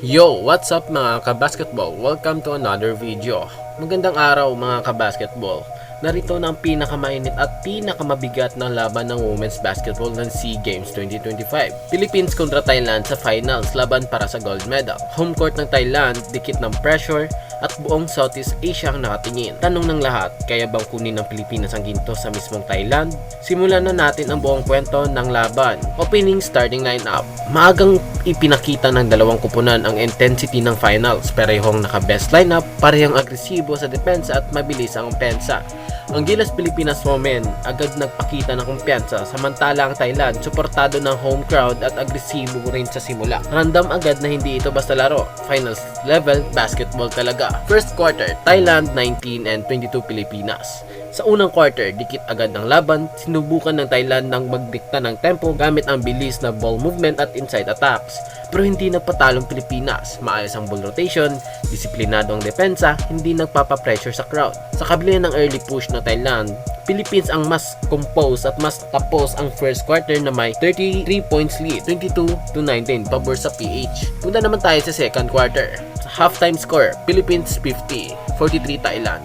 Yo! What's up mga kabasketball? Welcome to another video. Magandang araw mga kabasketball. Narito na ang pinakamainit at pinakamabigat na laban ng women's basketball ng SEA Games 2025. Philippines kontra Thailand sa finals, laban para sa gold medal. Home court ng Thailand, dikit ng pressure at buong Southeast Asia ang nakatingin. Tanong ng lahat, kaya bang kunin ng Pilipinas ang ginto sa mismong Thailand? Simulan na natin ang buong kwento ng laban. Opening starting lineup. Maagang ipinakita ng dalawang kupunan ang intensity ng finals. Parehong naka-best lineup, parehong agresibo sa depensa at mabilis ang opensa. Ang Gilas Pilipinas Women agad nagpakita ng kumpiyansa, samantala ang Thailand suportado ng home crowd at agresibo rin sa simula. Random agad na hindi ito basta laro, finals level basketball talaga. First quarter, Thailand 19 and 22 Pilipinas. Sa unang quarter, dikit agad ng laban, sinubukan ng Thailand ng magdikta ng tempo gamit ang bilis na ball movement at inside attacks. Pero hindi nagpatalong Pilipinas, maayos ang ball rotation, disiplinado ang depensa, hindi nagpapapressure sa crowd. Sa kabila ng early push na Thailand, Philippines ang mas compose at mas tapos ang first quarter na may 33 points lead, 22-19 pabor sa PH. Punta naman tayo sa second quarter. Sa halftime score, Philippines 50, 43 Thailand.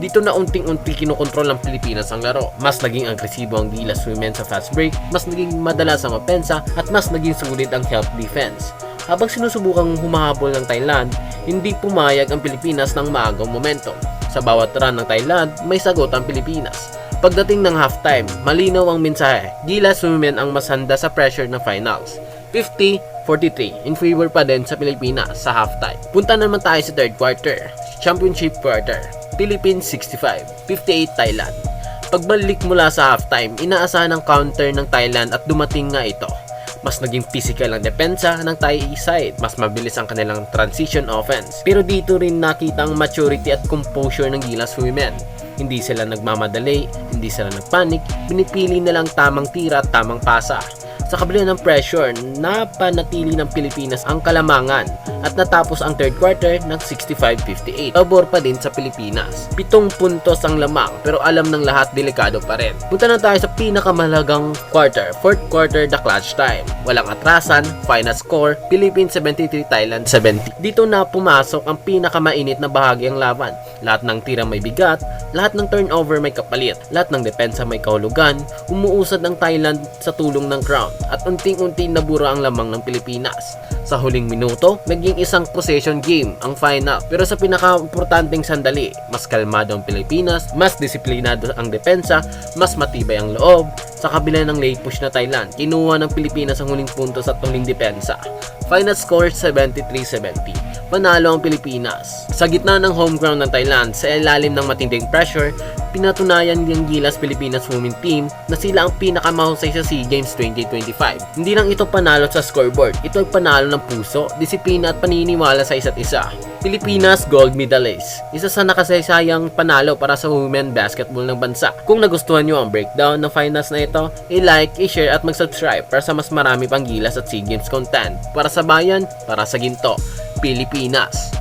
Dito na unting-unti kinokontrol ng Pilipinas ang laro. Mas naging agresibo ang Gilas Women sa fast break, mas naging madalas ang opensa, at mas naging sulit ang help defense. Habang sinusubukang humahabol ng Thailand, hindi pumayag ang Pilipinas ng maagang momentum. Sa bawat run ng Thailand, may sagot ang Pilipinas. Pagdating ng halftime, malinaw ang mensahe. Gilas Women ang mas handa sa pressure ng finals. 50-43 in favor pa din sa Pilipinas sa halftime. Punta naman tayo sa third quarter, championship quarter. Philippines 65, 58 Thailand. Pagbalik mula sa halftime, inaasahan ang counter ng Thailand at dumating nga ito. Mas naging physical ang depensa ng Thai side, mas mabilis ang kanilang transition offense. Pero dito rin nakita ang maturity at composure ng Gilas Women. Hindi sila nagmamadali, hindi sila nagpanik, pinipili nilang tamang tira at tamang pasa. Sa kabila ng pressure, napanatili ng Pilipinas ang kalamangan at natapos ang third quarter ng 65-58. Pabor pa din sa Pilipinas. 7 puntos ang lamang pero alam ng lahat delikado pa rin. Punta na tayo sa pinakamahalagang quarter, fourth quarter, the clutch time. Walang atrasan, final score, Philippines 73, Thailand 70. Dito na pumasok ang pinakamainit na bahagi ng laban. Lahat ng tira may bigat, lahat ng turnover may kapalit, lahat ng depensa may kahulugan, umuusad ang Thailand sa tulong ng crowd at unting-unti nabura ang lamang ng Pilipinas. Sa huling minuto, naging isang possession game ang final. Pero sa pinaka-importanting sandali, mas kalmado ang Pilipinas, mas disiplinado ang depensa, mas matibay ang loob. Sa kabila ng late push na Thailand, kinuha ng Pilipinas ang huling puntos at huling depensa. Final score 73-70. Panalo ang Pilipinas. Sa gitna ng home ground ng Thailand, sa ilalim ng matinding pressure, pinatunayan ng Gilas Pilipinas Women Team na sila ang pinakamahusay sa SEA Games 2025. Hindi lang ito panalo sa scoreboard, ito ay panalo ng puso, disiplina at paniniwala sa isa't isa. Pilipinas Gold Medalist. Isa sa nakasaysayang panalo para sa women basketball ng bansa. Kung nagustuhan nyo ang breakdown ng finals na ito, i-like, i-share at mag-subscribe para sa mas marami pang Gilas at SEA Games content. Para sa bayan, para sa ginto. Pilipinas.